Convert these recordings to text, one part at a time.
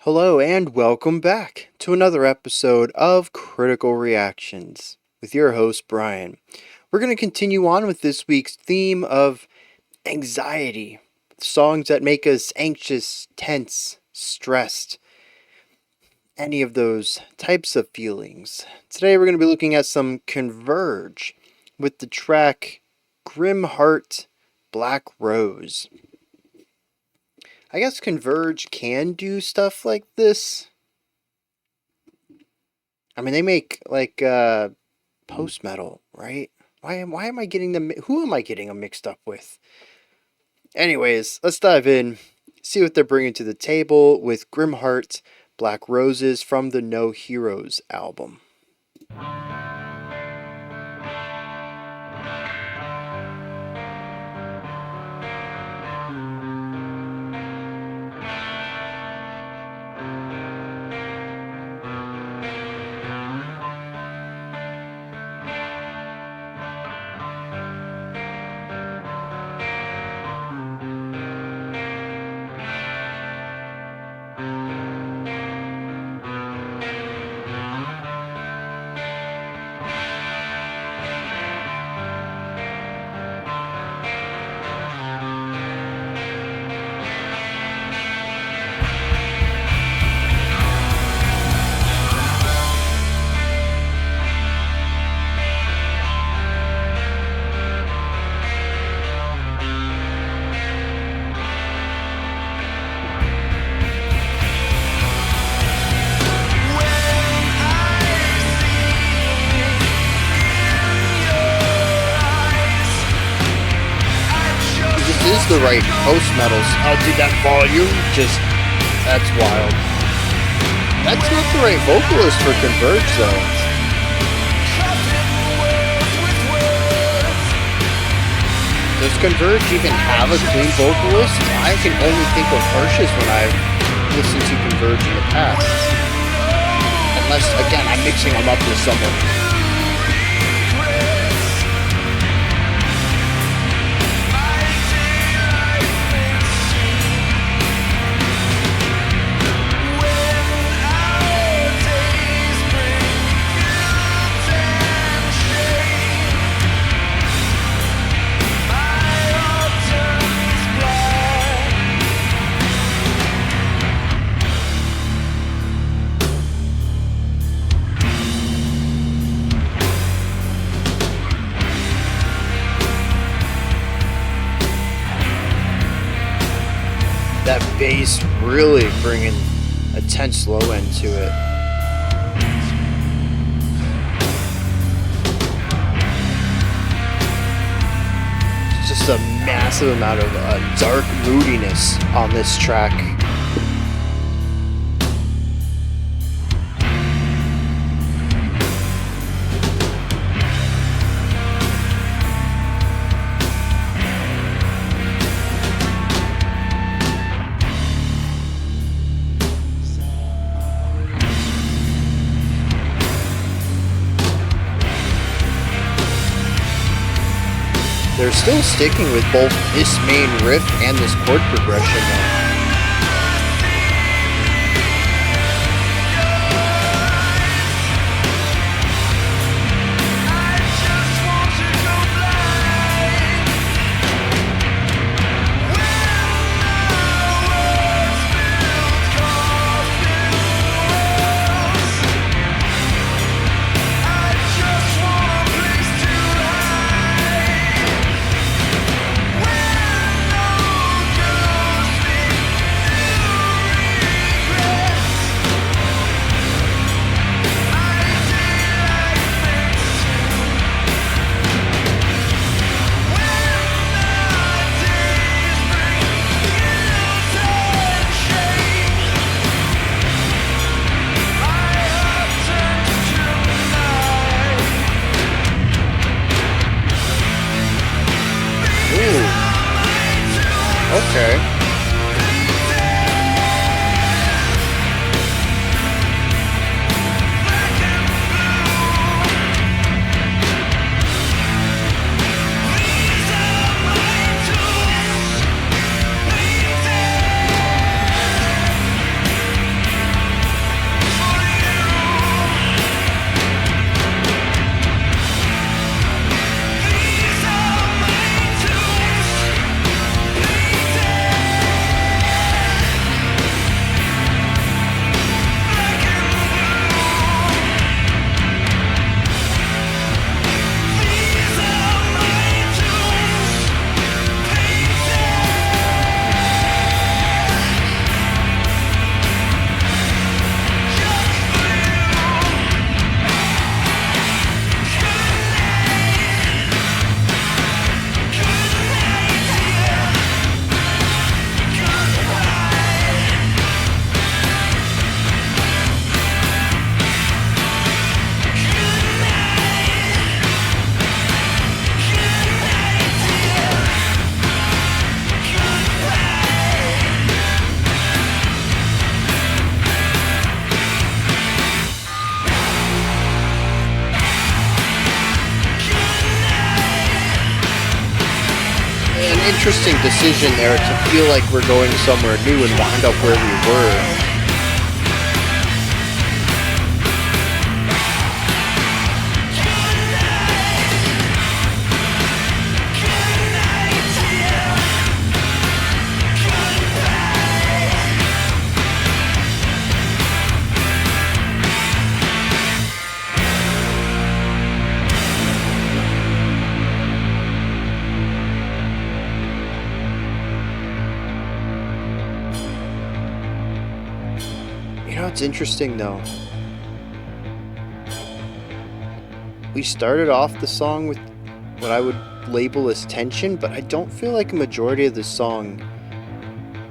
Hello and welcome back to another episode of Critical Reactions with your host Bryan. We're going to continue on with this week's theme of anxiety, songs that make us anxious, tense, stressed, any of those types of feelings. Today we're going to be looking at some Converge with the track Grim Heart, Black Rose. I guess Converge can do stuff like this. I mean, they make like post metal, right? Why am I getting them? Who am I getting them mixed up with? Anyways, let's dive in, see what they're bringing to the table with Grim Heart, Black Roses from the No Heroes album. Is the right post metals. Oh, dude, that volume that's wild. That's not the right vocalist for Converge, though. Does Converge even have a clean vocalist? I can only think of Harshes when I've listened to Converge in the past. Unless, again, I'm mixing them up with someone. That bass really bringing a tense low end to it. It's just a massive amount of dark moodiness on this track. They're still sticking with both this main riff and this chord progression though. interesting decision there to feel like we're going somewhere new and wind up where we were. It's interesting though. We started off the song with what I would label as tension, but I don't feel like a majority of the song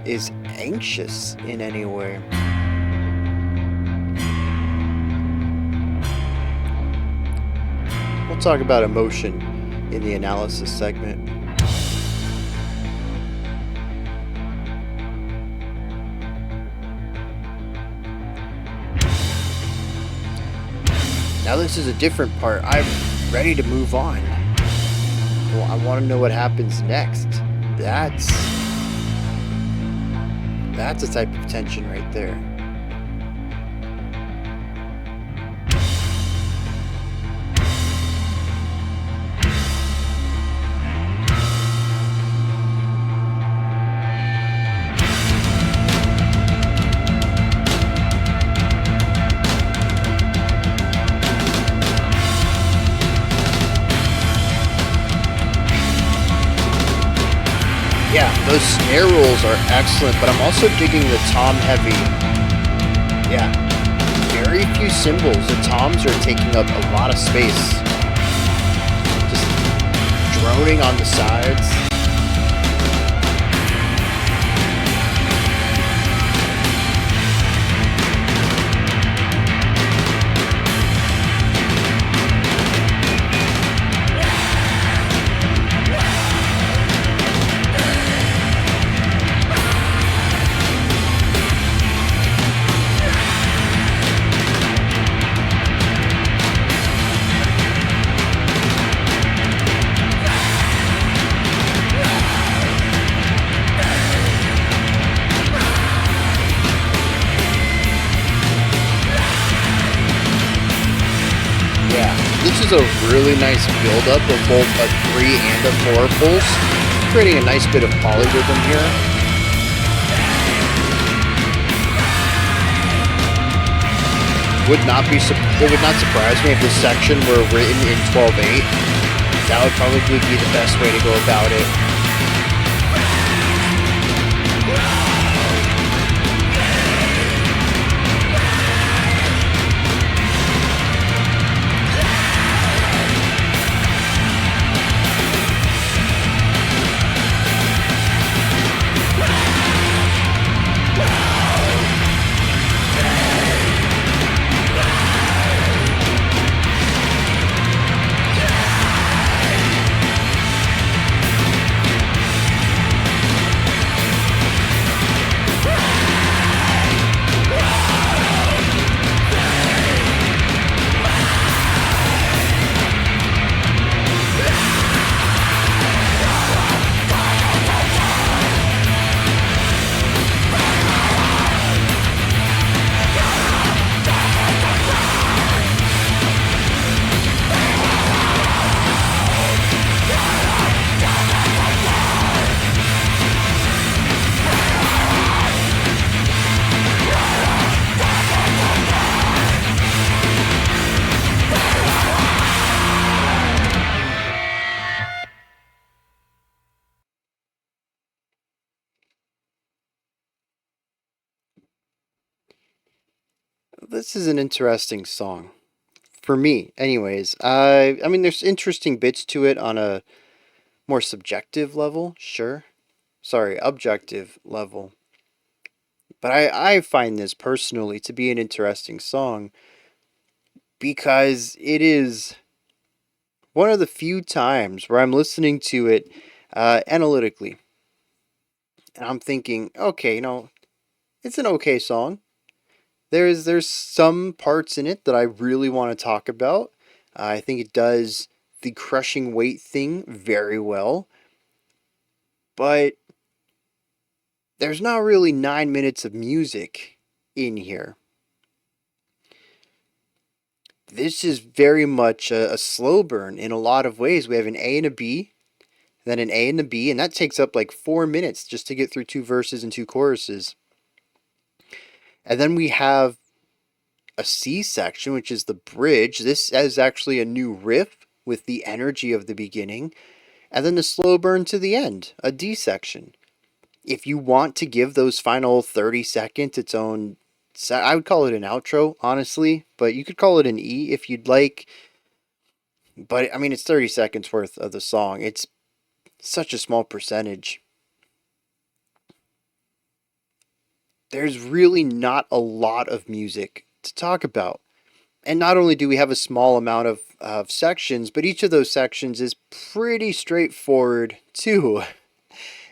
is anxious in any way. We'll talk about emotion in the analysis segment. Now this is a different part. I'm ready to move on. Well, I want to know what happens next. That's a type of tension right there. Yeah, those snare rolls are excellent, but I'm also digging the tom heavy. Yeah, very few cymbals. The toms are taking up a lot of space. Just droning on the sides. This is a really nice build-up of both a 3 and a 4 pulse, creating a nice bit of polyrhythm here. It would not surprise me if this section were written in 12/8. That would probably be the best way to go about it. This is an interesting song. For me, anyways. I mean, there's interesting bits to it on a more subjective level, sure. Sorry, objective level. But I find this personally to be an interesting song because it is one of the few times where I'm listening to it analytically. And I'm thinking, okay, it's an okay song. There's some parts in it that I really want to talk about. I think it does the crushing weight thing very well. but there's not really 9 minutes of music in here. This is very much a slow burn in a lot of ways. We have an A and a B, then an A and a B, and that takes up like 4 minutes just to get through two verses and two choruses. And then we have a C section, which is the bridge. This is actually a new riff with the energy of the beginning. And then the slow burn to the end, a D section. If you want to give those final 30 seconds its own, I would call it an outro, honestly, but you could call it an E if you'd like. But I mean, it's 30 seconds worth of the song. It's such a small percentage. There's really not a lot of music to talk about. And not only do we have a small amount of sections, but each of those sections is pretty straightforward too.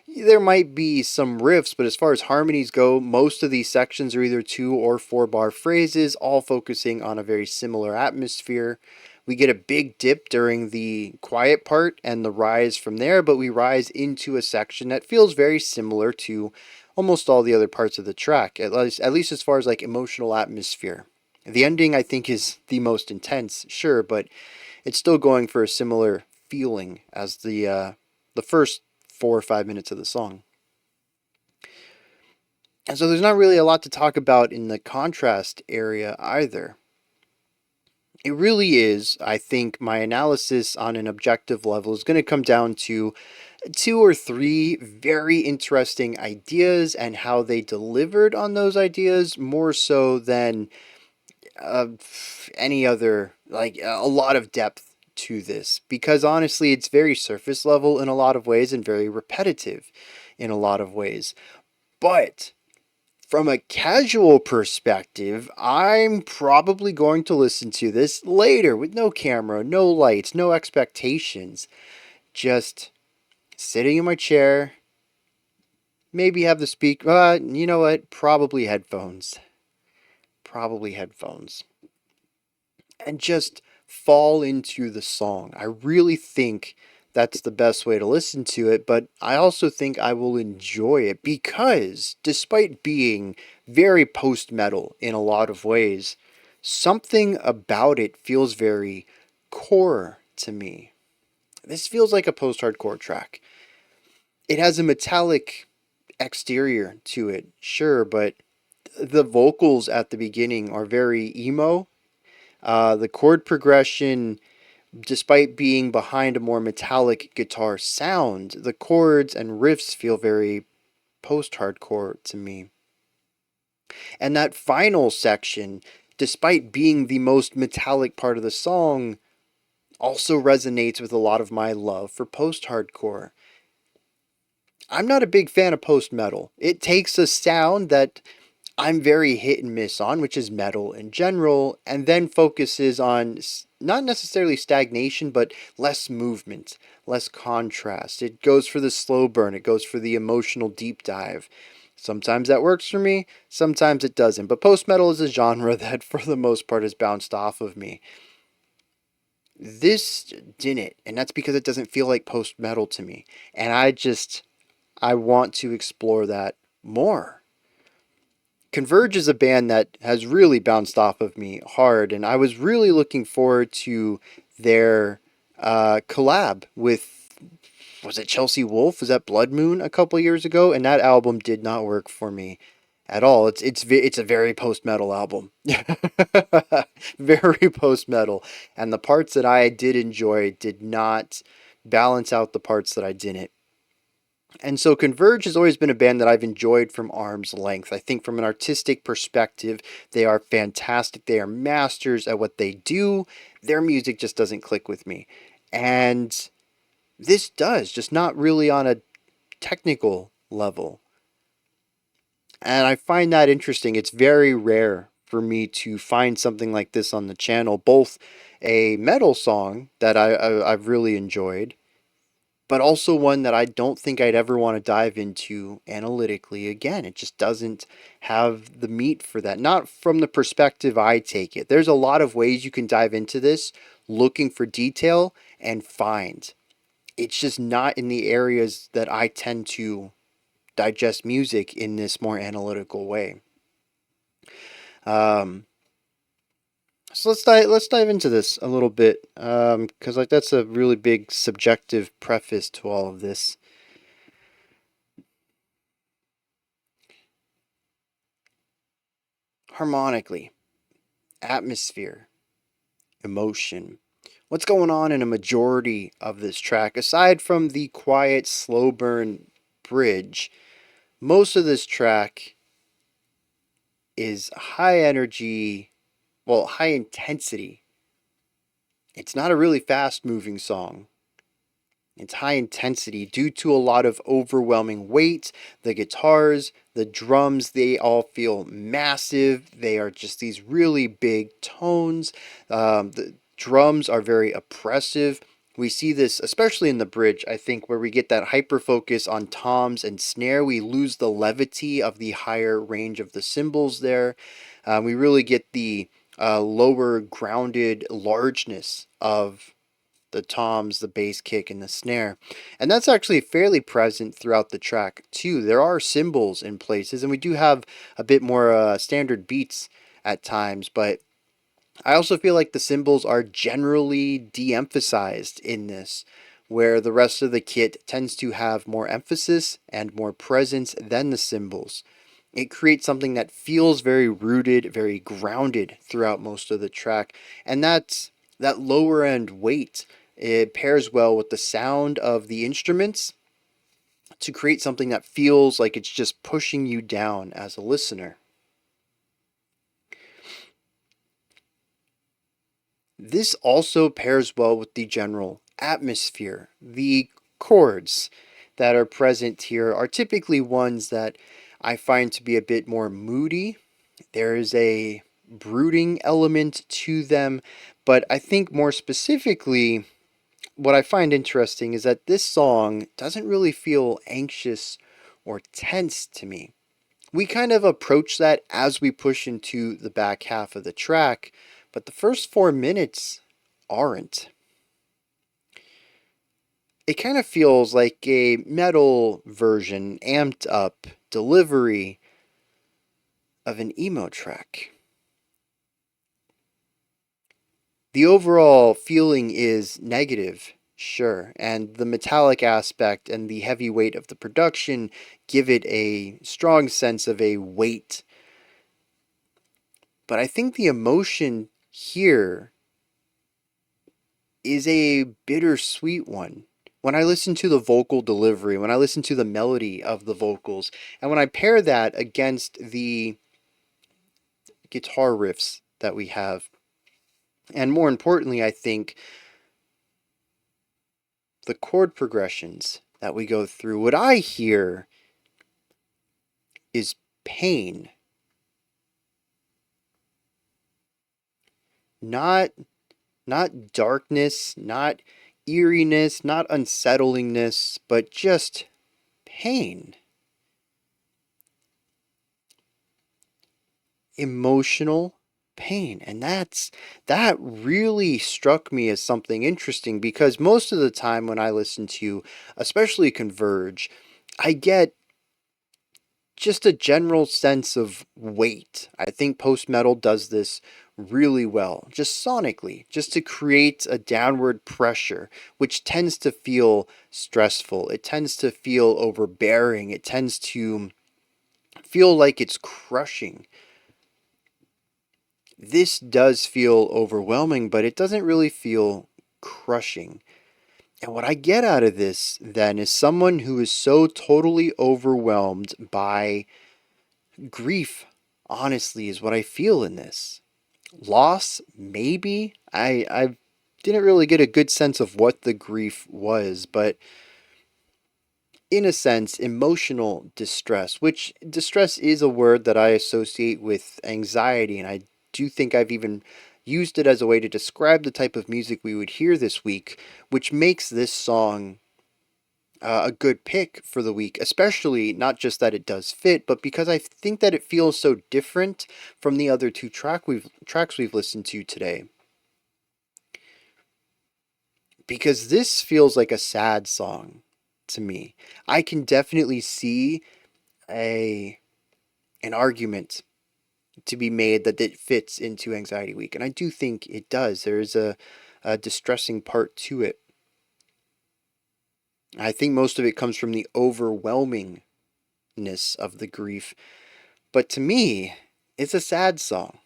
There might be some riffs, but as far as harmonies go, most of these sections are either 2 or 4 bar phrases, all focusing on a very similar atmosphere. We get a big dip during the quiet part and the rise from there, but we rise into a section that feels very similar to almost all the other parts of the track, at least as far as like emotional atmosphere. The ending, I think, is the most intense, sure, but it's still going for a similar feeling as the first 4 or 5 minutes of the song. And so there's not really a lot to talk about in the contrast area either. It really is, I think, my analysis on an objective level is going to come down to 2 or 3 very interesting ideas and how they delivered on those ideas more so than any other, like a lot of depth to this, because honestly it's very surface level in a lot of ways and very repetitive in a lot of ways. But from a casual perspective, I'm probably going to listen to this later with no camera, no lights, no expectations, just sitting in my chair, maybe have the speaker, you know what, probably headphones, and just fall into the song. I really think that's the best way to listen to it, but I also think I will enjoy it because despite being very post-metal in a lot of ways, something about it feels very core to me. This feels like a post-hardcore track. It has a metallic exterior to it, sure, but the vocals at the beginning are very emo. The chord progression, despite being behind a more metallic guitar sound, the chords and riffs feel very post-hardcore to me. And that final section, despite being the most metallic part of the song, also resonates with a lot of my love for post-hardcore. I'm not a big fan of post-metal. It takes a sound that I'm very hit and miss on, which is metal in general, and then focuses on not necessarily stagnation, but less movement, less contrast. It goes for the slow burn, it goes for the emotional deep dive. Sometimes that works for me, sometimes it doesn't. But post-metal is a genre that, for the most part, has bounced off of me. This didn't, and that's because it doesn't feel like post-metal to me. And I want to explore that more. Converge is a band that has really bounced off of me hard, and I was really looking forward to their collab with, was it Chelsea Wolfe? Was that Blood Moon a couple years ago? And that album did not work for me at all. It's a very post metal album, very post metal, and the parts that I did enjoy did not balance out the parts that I didn't. And so Converge has always been a band that I've enjoyed from arm's length. I think from an artistic perspective, they are fantastic. They are masters at what they do. Their music just doesn't click with me. And this does, just not really on a technical level. And I find that interesting. It's very rare for me to find something like this on the channel, both a metal song that I've really enjoyed, but also one that I don't think I'd ever want to dive into analytically again. It just doesn't have the meat for that. Not from the perspective I take it. There's a lot of ways you can dive into this looking for detail and find. it's just not in the areas that I tend to digest music in this more analytical way. Um, so let's dive into this a little bit, because like that's a really big subjective preface to all of this. Harmonically, atmosphere, emotion. What's going on in a majority of this track, aside from the quiet, slow burn bridge? Most of this track is high energy, well, high intensity. It's not a really fast moving song. It's high intensity due to a lot of overwhelming weight. The guitars, the drums, they all feel massive. They are just these really big tones. The drums are very oppressive. We see this especially in the bridge, I think, where we get that hyper focus on toms and snare. We lose the levity of the higher range of the cymbals there. We really get the lower grounded largeness of the toms, the bass kick, and the snare. And that's actually fairly present throughout the track, too. There are cymbals in places, and we do have a bit more standard beats at times, but I also feel like the cymbals are generally de emphasized in this, where the rest of the kit tends to have more emphasis and more presence than the cymbals. It creates something that feels very rooted, very grounded throughout most of the track, and that lower end weight. It pairs well with the sound of the instruments to create something that feels like it's just pushing you down as a listener. This also pairs well with the general atmosphere. The chords that are present here are typically ones that I find to be a bit more moody. There is a brooding element to them, but I think more specifically, what I find interesting is that this song doesn't really feel anxious or tense to me. We kind of approach that as we push into the back half of the track, but the first 4 minutes aren't. It kind of feels like a metal version, amped up delivery of an emo track. The overall feeling is negative, sure, and the metallic aspect and the heavy weight of the production give it a strong sense of a weight. But I think the emotion here is a bittersweet one. When I listen to the vocal delivery, when I listen to the melody of the vocals, and when I pair that against the guitar riffs that we have, and more importantly, I think the chord progressions that we go through, what I hear is pain. Not not darkness, not eeriness, not unsettlingness, but just pain. Emotional pain. And that really struck me as something interesting because most of the time when I listen to especially Converge, I get just a general sense of weight. I think post metal does this really well, just sonically, just to create a downward pressure, which tends to feel stressful. It tends to feel overbearing. It tends to feel like it's crushing. This does feel overwhelming, but it doesn't really feel crushing. And what I get out of this then is someone who is so totally overwhelmed by grief, honestly, is what I feel in this. Loss, maybe. I didn't really get a good sense of what the grief was, but in a sense, emotional distress, which distress is a word that I associate with anxiety, and I do think I've even used it as a way to describe the type of music we would hear this week, which makes this song a good pick for the week, especially not just that it does fit, but because I think that it feels so different from the other two tracks we've listened to today. because this feels like a sad song to me. I can definitely see a an argument to be made that it fits into Anxiety Week, and I do think it does. There is a distressing part to it. I think most of it comes from the overwhelmingness of the grief, but to me, it's a sad song.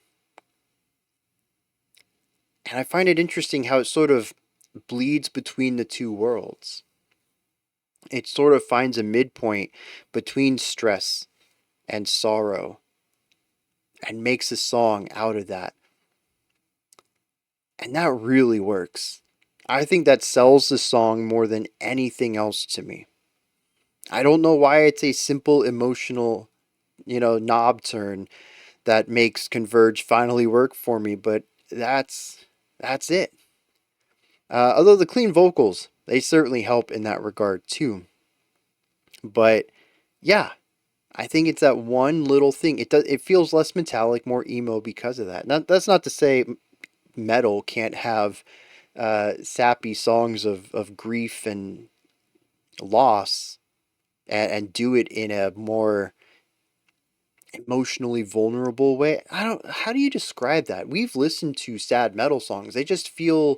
And I find it interesting how it sort of bleeds between the two worlds. It sort of finds a midpoint between stress and sorrow and makes a song out of that. And that really works. I think that sells the song more than anything else to me. I don't know why it's a simple emotional, knob turn that makes Converge finally work for me, but that's it. Although the clean vocals, they certainly help in that regard too. But yeah, I think it's that one little thing. It feels less metallic, more emo because of that. That's not to say metal can't have sappy songs of grief and loss and do it in a more emotionally vulnerable way. How do you describe that? We've listened to sad metal songs. They just feel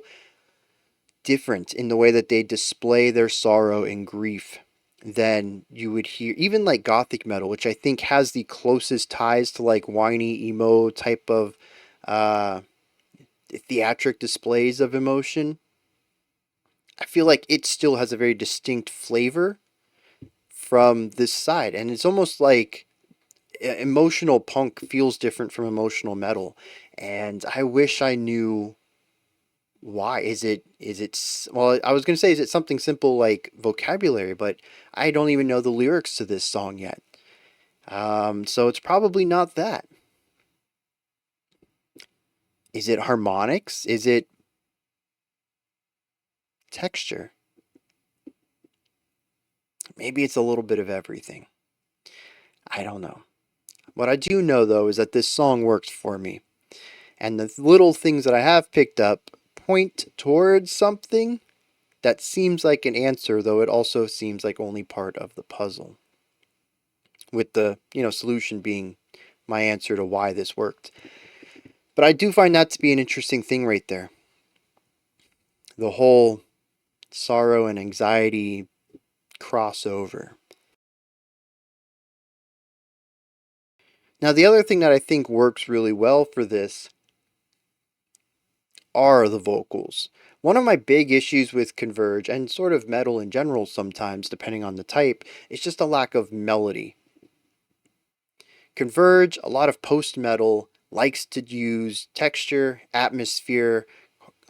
different in the way that they display their sorrow and grief than you would hear even like gothic metal, which I think has the closest ties to like whiny emo type of uh theatric displays of emotion. I feel like it still has a very distinct flavor from this side, and it's almost like emotional punk feels different from emotional metal, and I wish I knew why. Well, I was going to say, is it something simple like vocabulary, but I don't even know the lyrics to this song yet. So it's probably not that. Is it harmonics? Is it texture? Maybe it's a little bit of everything. I don't know. What I do know, though, is that this song works for me. And the little things that I have picked up point towards something that seems like an answer, though it also seems like only part of the puzzle. With the, solution being my answer to why this worked. But I do find that to be an interesting thing right there. The whole sorrow and anxiety crossover. Now, the other thing that I think works really well for this are the vocals. One of my big issues with Converge, and sort of metal in general sometimes, depending on the type, is just a lack of melody. Converge, a lot of post metal, likes to use texture, atmosphere,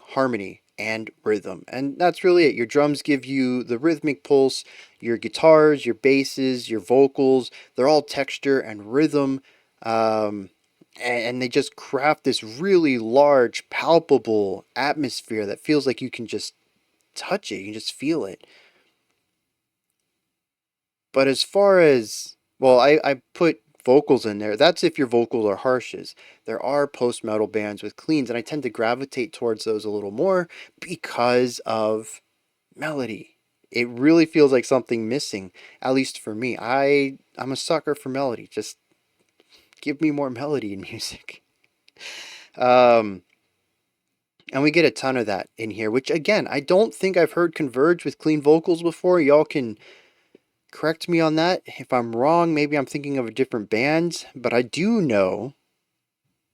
harmony, and rhythm. And that's really it. Your drums give you the rhythmic pulse, your guitars, your basses, your vocals, they're all texture and rhythm. And they just craft this really large, palpable atmosphere that feels like you can just touch it, you can just feel it. But as far as, well, I put vocals in there. That's if your vocals are harshes. There are post metal bands with cleans, and I tend to gravitate towards those a little more because of melody. It really feels like something missing, at least for me. I'm a sucker for melody. Just give me more melody in music. Um, and we get a ton of that in here, which again, I don't think I've heard Converge with clean vocals before. Y'all can correct me on that. If I'm wrong, maybe I'm thinking of a different band, but I do know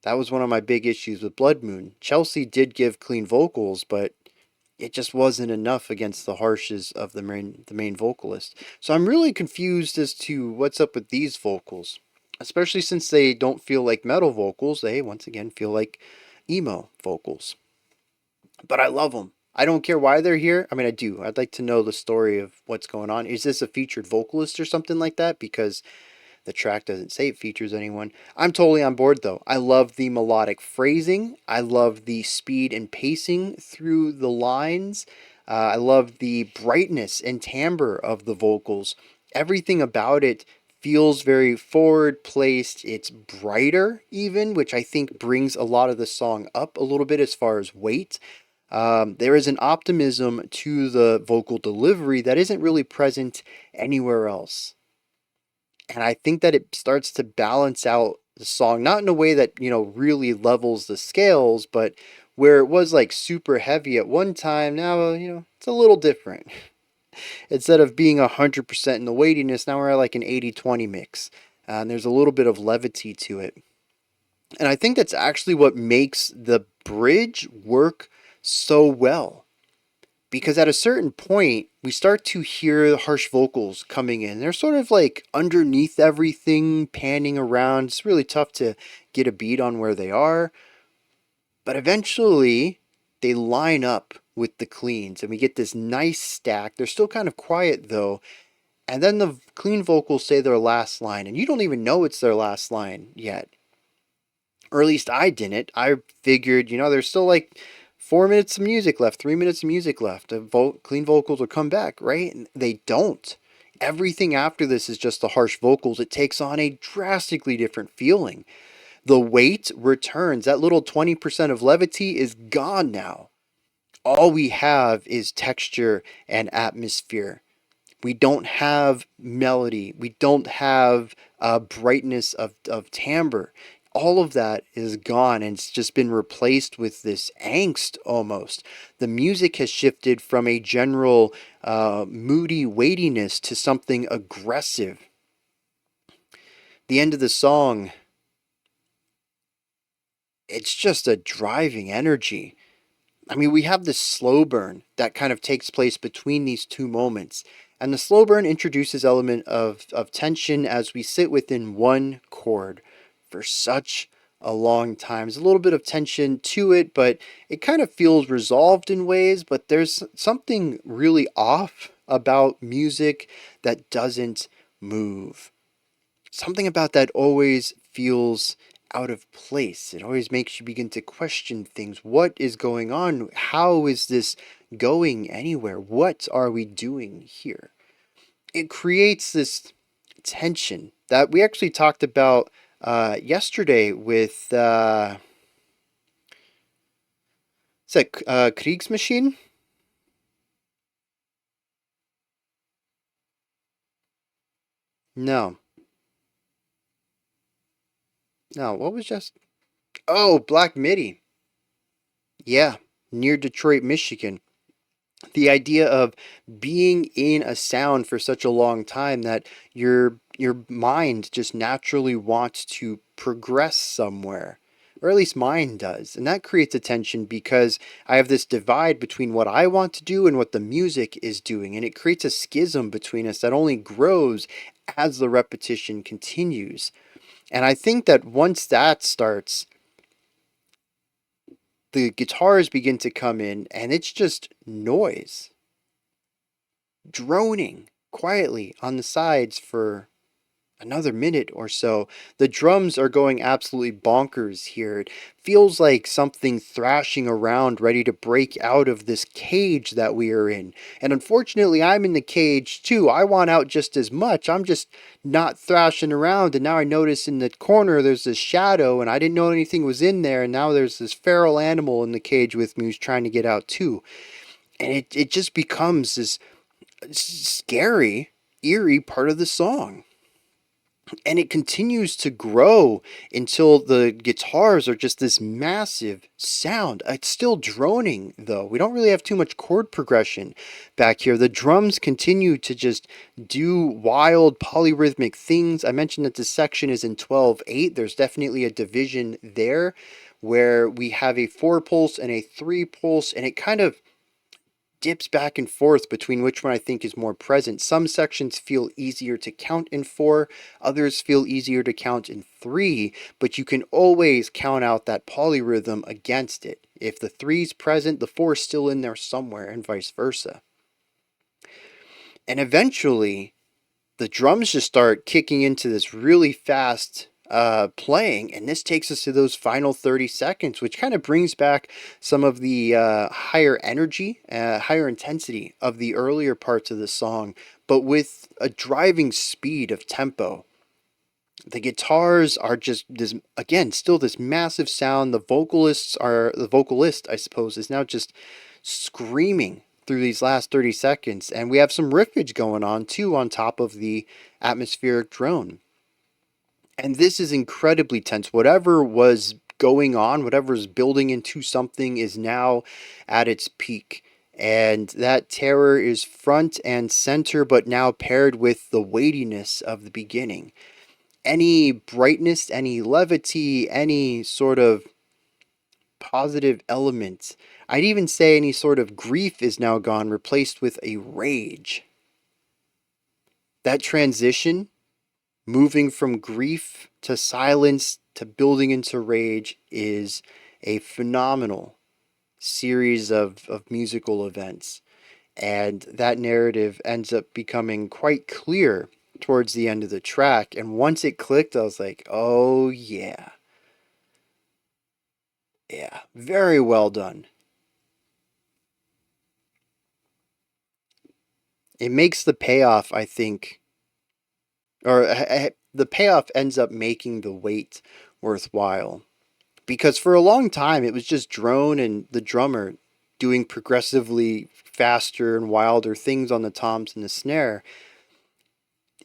that was one of my big issues with Blood Moon. Chelsea did give clean vocals, but it just wasn't enough against the harshes of the main vocalist. So I'm really confused as to what's up with these vocals, especially since they don't feel like metal vocals. They once again feel like emo vocals. But I love them. I don't care why they're here. I mean, I do. I'd like to know the story of what's going on. Is this a featured vocalist or something like that? Because the track doesn't say it features anyone. I'm totally on board though. I love the melodic phrasing. I love the speed and pacing through the lines. I love the brightness and timbre of the vocals. Everything about it feels very forward placed. It's brighter even, which I think brings a lot of the song up a little bit as far as weight. There is an optimism to the vocal delivery that isn't really present anywhere else. And I think that it starts to balance out the song, not in a way that, really levels the scales, but where it was like super heavy at one time, now, it's a little different. Instead of being 100% in the weightiness, now we're at like an 80-20 mix. And there's a little bit of levity to it. And I think that's actually what makes the bridge work so well. Because at a certain point, we start to hear harsh vocals coming in. They're sort of like underneath everything, panning around. It's really tough to get a beat on where they are. But eventually, they line up with the cleans, and we get this nice stack. They're still kind of quiet though. And then the clean vocals say their last line, and you don't even know it's their last line yet. Or at least I didn't. I figured, there's still like 4 minutes of music left, 3 minutes of music left. The clean vocals will come back, right? And they don't. Everything after this is just the harsh vocals. It takes on a drastically different feeling. The weight returns. That little 20% of levity is gone now. All we have is texture and atmosphere. We don't have melody. We don't have brightness of timbre. All of that is gone and it's just been replaced with this angst almost. The music has shifted from a general moody weightiness to something aggressive. The end of the song, it's just a driving energy. I mean, we have this slow burn that kind of takes place between these two moments. And the slow burn introduces element of tension as we sit within one chord for such a long time. There's a little bit of tension to it, but it kind of feels resolved in ways, but there's something really off about music that doesn't move. Something about that always feels out of place. It always makes you begin to question things. What is going on? How is this going anywhere? What are we doing here? It creates this tension that we actually talked about yesterday with is that Kriegsmaschine? No, no. What was just? Oh, Black Midi. Yeah, near Detroit, Michigan. The idea of being in a sound for such a long time that your mind just naturally wants to progress somewhere, or at least mine does, and that creates a tension because I have this divide between what I want to do and what the music is doing, and it creates a schism between us that only grows as the repetition continues. And I think that once that starts, the guitars begin to come in and it's just noise droning quietly on the sides for another minute or so. The drums are going absolutely bonkers here. It feels like something thrashing around, ready to break out of this cage that we are in. And unfortunately, I'm in the cage too. I want out just as much. I'm just not thrashing around. And now I notice in the corner there's this shadow, and I didn't know anything was in there. And now there's this feral animal in the cage with me who's trying to get out too. And it just becomes this scary, eerie part of the song. And it continues to grow until the guitars are just this massive sound. It's still droning, though. We don't really have too much chord progression back here. The drums continue to just do wild polyrhythmic things. I mentioned that this section is in 12/8. There's definitely a division there where we have a 4 pulse and a 3 pulse, and it kind of dips back and forth between which one I think is more present. Some sections feel easier to count in 4, others feel easier to count in 3, but you can always count out that polyrhythm against it. If the 3's present, the 4's still in there somewhere, and vice versa. And eventually, the drums just start kicking into this really fast playing, and this takes us to those final 30 seconds, which kind of brings back some of the higher energy, higher intensity of the earlier parts of the song, but with a driving speed of tempo. The guitars are just this, again, still this massive sound. The vocalist, I suppose, is now just screaming through these last 30 seconds. And we have some riffage going on too on top of the atmospheric drone. And this is incredibly tense. Whatever was going on, whatever is building into something is now at its peak. And that terror is front and center, but now paired with the weightiness of the beginning. Any brightness, any levity, any sort of positive element, I'd even say any sort of grief is now gone, replaced with a rage. That transition, moving from grief to silence to building into rage, is a phenomenal series of musical events. And that narrative ends up becoming quite clear towards the end of the track. And once it clicked, I was like, oh yeah. Yeah, very well done. It makes the payoff, I think, or the payoff ends up making the wait worthwhile. Because for a long time, it was just Drone and the drummer doing progressively faster and wilder things on the toms and the snare.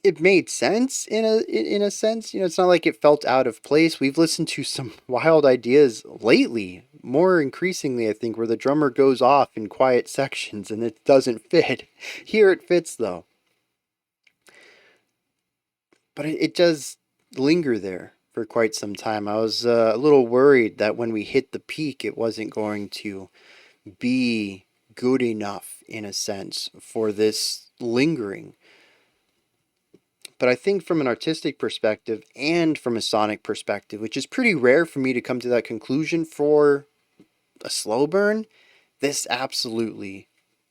It made sense in a sense. You know, it's not like it felt out of place. We've listened to some wild ideas lately, more increasingly, I think, where the drummer goes off in quiet sections and it doesn't fit. Here it fits though, but it does linger there for quite some time. I was a little worried that when we hit the peak, it wasn't going to be good enough in a sense for this lingering. But I think from an artistic perspective and from a sonic perspective, which is pretty rare for me to come to that conclusion for a slow burn, this absolutely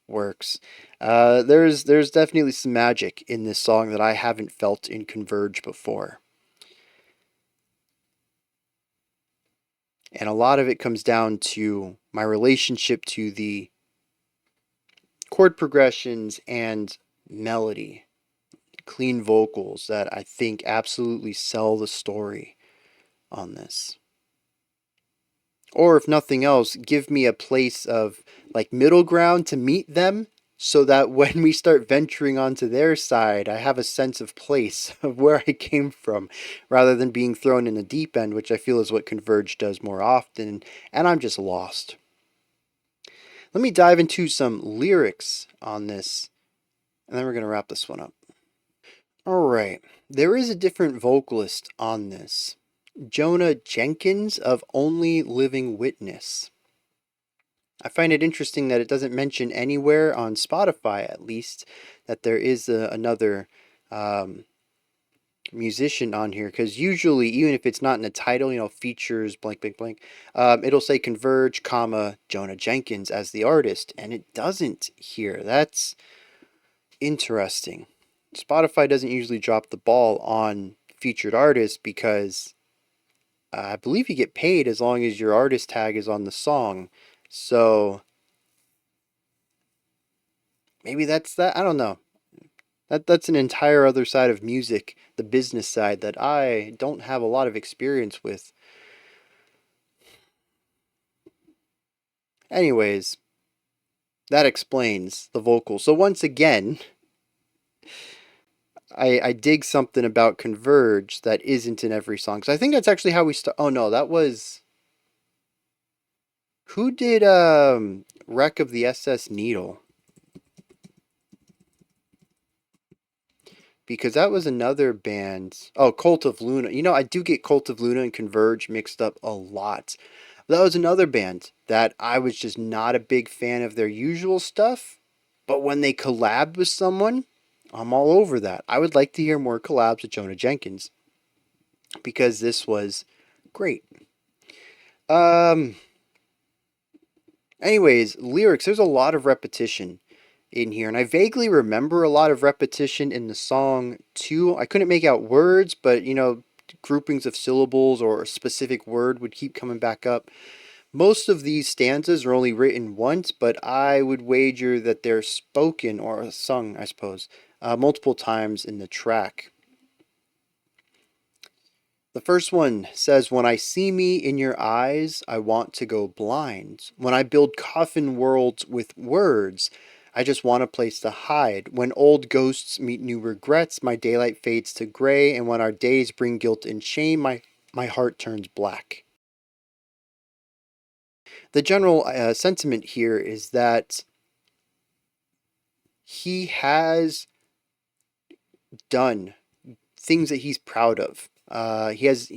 works. There's definitely some magic in this song that I haven't felt in Converge before. And a lot of it comes down to my relationship to the chord progressions and melody, clean vocals that I think absolutely sell the story on this. Or if nothing else, give me a place of like middle ground to meet them so that when we start venturing onto their side, I have a sense of place of where I came from rather than being thrown in the deep end, which I feel is what Converge does more often, and I'm just lost. Let me dive into some lyrics on this, and then we're going to wrap this one up. All right, there is a different vocalist on this. Jonah Jenkins of Only Living Witness. I find it interesting that it doesn't mention anywhere on Spotify, at least, that there is another um, musician on here. Because usually, even if it's not in the title, you know, features blank, blank, blank, it'll say Converge, comma Jonah Jenkins as the artist, and it doesn't here. That's interesting. Spotify doesn't usually drop the ball on featured artists because I believe you get paid as long as your artist tag is on the song. So maybe that's that. I don't know. That's an entire other side of music, the business side that I don't have a lot of experience with. Anyways, that explains the vocals. So once again, I dig something about Converge that isn't in every song. So I think that's actually how we start. Oh no, that was who did Wreck of the SS Needle? Because that was another band. Oh, Cult of Luna. You know, I do get Cult of Luna and Converge mixed up a lot. That was another band that I was just not a big fan of their usual stuff. But when they collabed with someone, I'm all over that. I would like to hear more collabs with Jonah Jenkins because this was great. Um. Anyways, lyrics. There's a lot of repetition in here, and I vaguely remember a lot of repetition in the song too. I couldn't make out words, but you know, groupings of syllables or a specific word would keep coming back up. Most of these stanzas are only written once, but I would wager that they're spoken or sung, I suppose, multiple times in the track. The first one says, when I see me in your eyes, I want to go blind. When I build coffin worlds with words, I just want a place to hide. When old ghosts meet new regrets, my daylight fades to gray. And when our days bring guilt and shame, my heart turns black. The general sentiment here is that he has done things that he's proud of. He's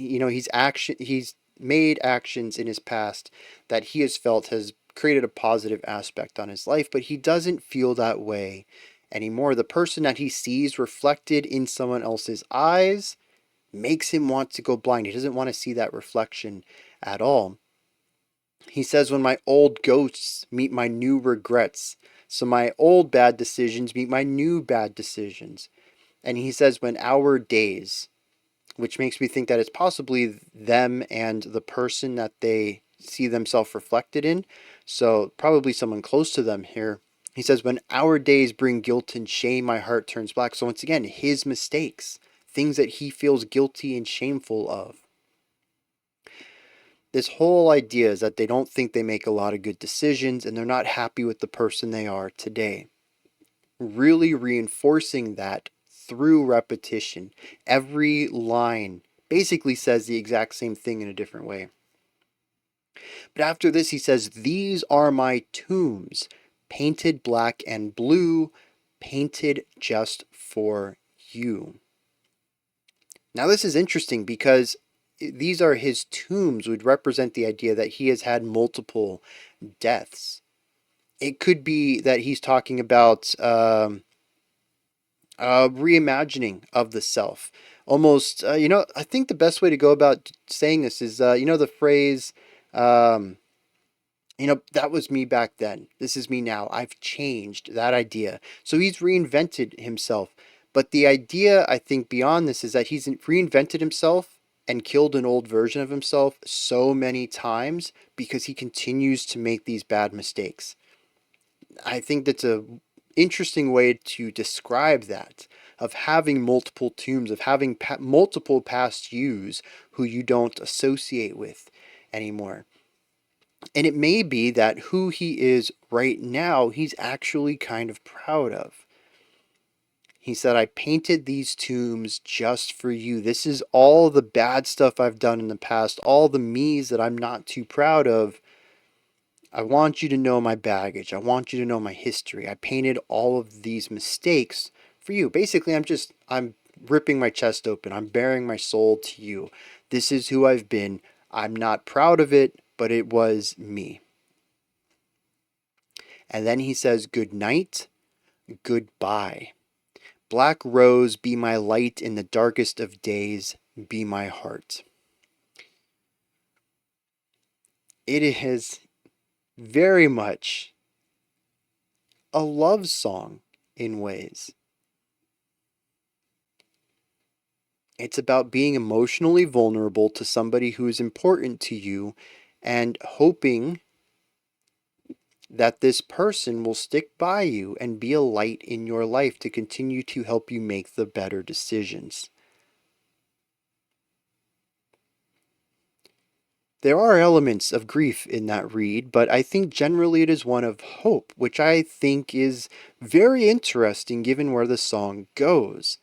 made actions in his past that he has felt has created a positive aspect on his life, but he doesn't feel that way anymore. The person that he sees reflected in someone else's eyes makes him want to go blind. He doesn't want to see that reflection at all. He says, when my old ghosts meet my new regrets, so my old bad decisions meet my new bad decisions. And he says, when our days, which makes me think that it's possibly them and the person that they see themselves reflected in. So probably someone close to them here. He says, when our days bring guilt and shame, my heart turns black. So once again, his mistakes, things that he feels guilty and shameful of. This whole idea is that they don't think they make a lot of good decisions and they're not happy with the person they are today. Really reinforcing that through repetition. Every line basically says the exact same thing in a different way. But after this, he says, these are my tombs, painted black and blue, painted just for you. Now, this is interesting because these are his tombs, would represent the idea that he has had multiple deaths. It could be that he's talking about reimagining of the self. Almost, I think the best way to go about saying this is, the phrase, that was me back then. This is me now. I've changed, that idea. So he's reinvented himself. But the idea, I think, beyond this is that he's reinvented himself and killed an old version of himself so many times because he continues to make these bad mistakes. I think that's a interesting way to describe that, of having multiple tombs, of having multiple past yous who you don't associate with anymore. And it may be that who he is right now, he's actually kind of proud of. He said, I painted these tombs just for you. This is all the bad stuff I've done in the past, all the me's that I'm not too proud of. I want you to know my baggage. I want you to know my history. I painted all of these mistakes for you. Basically, I'm ripping my chest open. I'm bearing my soul to you. This is who I've been. I'm not proud of it, but it was me. And then he says, good night, goodbye. Black rose, be my light in the darkest of days, be my heart. It is very much a love song in ways. It's about being emotionally vulnerable to somebody who is important to you and hoping that this person will stick by you and be a light in your life to continue to help you make the better decisions. There are elements of grief in that read, but I think generally it is one of hope, which I think is very interesting given where the song goes.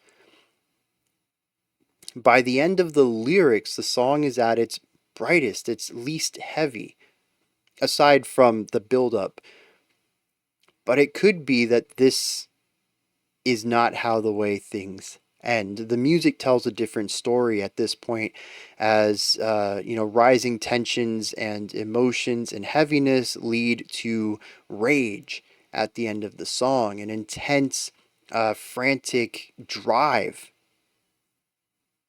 By the end of the lyrics, the song is at its brightest, its least heavy, aside from the build-up. But it could be that this is not how the way things end. The music tells a different story at this point, as rising tensions and emotions and heaviness lead to rage at the end of the song, an intense, frantic drive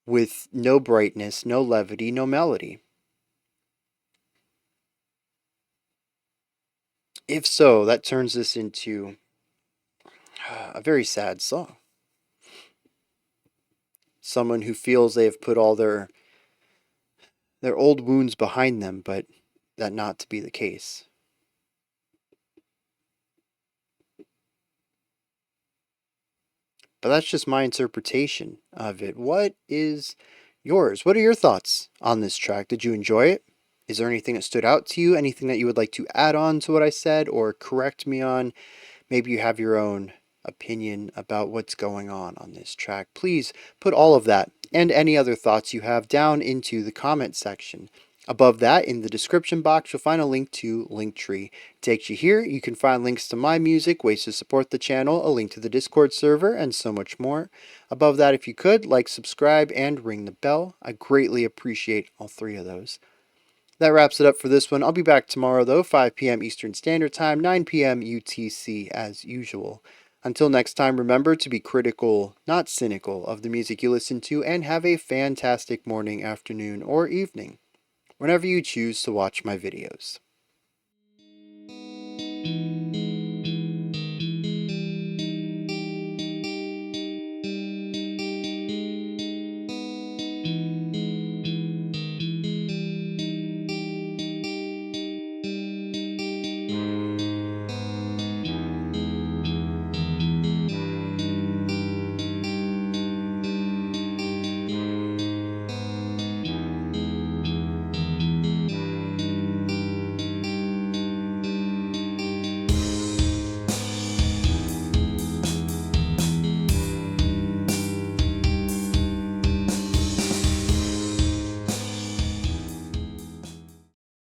with no brightness, no levity, no melody. If so, that turns this into a very sad song. Someone who feels they have put all their old wounds behind them, but that not to be the case. But that's just my interpretation of it. What is yours. What are your thoughts on this track? Did you enjoy it? Is there anything that stood out to you? Anything that you would like to add on to what I said or correct me on? Maybe you have your own opinion about what's going on this track. Please put all of that and any other thoughts you have down into the comment section. Above that, in the description box, you'll find a link to Linktree. It takes you here. You can find links to my music, ways to support the channel, a link to the Discord server, and so much more. Above that, if you could, like, subscribe, and ring the bell. I greatly appreciate all three of those. That wraps it up for this one. I'll be back tomorrow, though, 5 p.m. Eastern Standard Time, 9 p.m. UTC, as usual. Until next time, remember to be critical, not cynical, of the music you listen to, and have a fantastic morning, afternoon, or evening, whenever you choose to watch my videos.